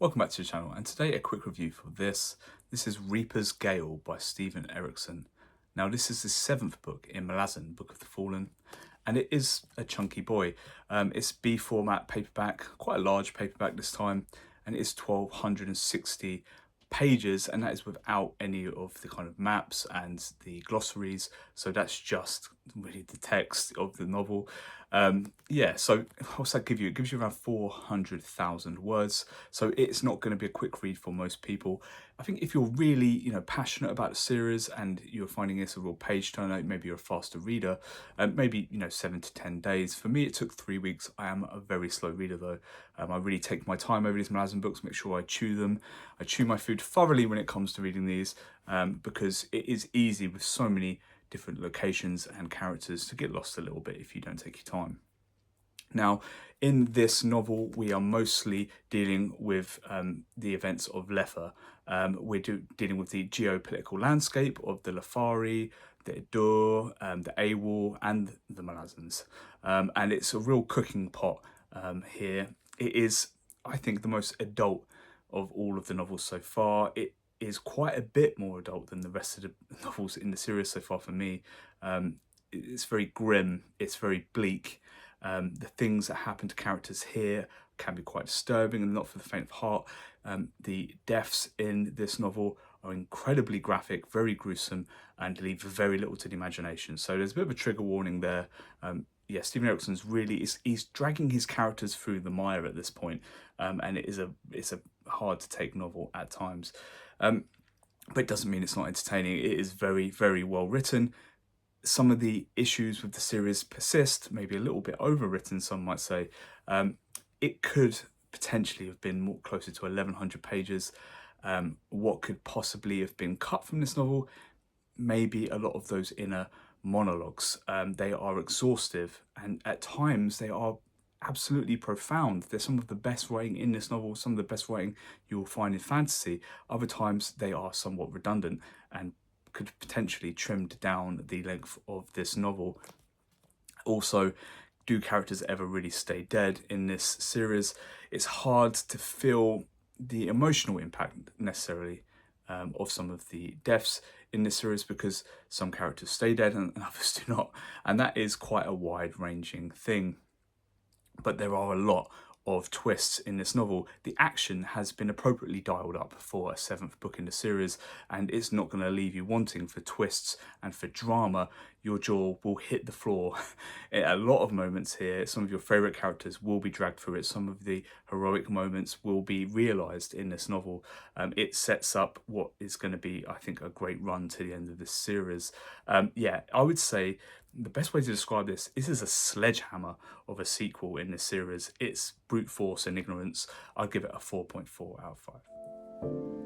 Welcome back to the channel, and today a quick review for this. This is Reaper's Gale by Erikson. Now this is the 7th book in Malazan Book of the Fallen, and it is a chunky boy. It's B format paperback, quite a large paperback this time, and it is 1260 pages, and that is without any of the kind of maps and the glossaries, so that's just really the text of the novel. Yeah, so what's that give you? It gives you around 400,000 words, so it's not going to be a quick read for most people. I think if you're really, passionate about the series and you're finding this a real page turner, maybe you're a faster reader, maybe 7 to 10 days. For me, it took 3 weeks. I am a very slow reader though. I really take my time over these Malazan books, make sure I chew them. I chew my food thoroughly when it comes to reading these, because it is easy with so many different locations and characters to get lost a little bit if you don't take your time. Now, in this novel, we are mostly dealing with the events of Letha. We're dealing with the geopolitical landscape of the Lefari, the Edur, the Awal, and the Malazans. And it's a real cooking pot here. It is, I think, the most adult of all of the novels so far. It is quite a bit more adult than the rest of the novels in the series so far for me. It's very grim, it's very bleak. The things that happen to characters here can be quite disturbing and not for the faint of heart. The deaths in this novel are incredibly graphic, very gruesome, and leave very little to the imagination. So there's a bit of a trigger warning there. Yeah, Erikson's really he's dragging his characters through the mire at this point, and it's a hard to take novel at times. But it doesn't mean it's not entertaining. It is very, very well written. Some of the issues with the series persist, maybe a little bit overwritten, some might say. It could potentially have been more closer to 1100 pages. What could possibly have been cut from this novel? Maybe a lot of those inner monologues. They are exhaustive, and at times they are absolutely profound. They're some of the best writing in this novel, some of the best writing you will find in fantasy. Other times they are somewhat redundant and could potentially trimmed down the length of this novel. Also, do characters ever really stay dead in this series? It's hard to feel the emotional impact necessarily of some of the deaths in this series, because some characters stay dead and others do not, and that is quite a wide-ranging thing. But there are a lot of twists in this novel. The action has been appropriately dialed up for a 7th book in the series, and it's not going to leave you wanting for twists and for drama. Your jaw will hit the floor at a lot of moments here. Some of your favourite characters will be dragged through it. Some of the heroic moments will be realised in this novel. It sets up what is going to be, I think, a great run to the end of this series. Yeah, I would say the best way to describe this is a sledgehammer of a sequel in this series. It's brute force and ignorance. I'd give it a 4.4 out of 5.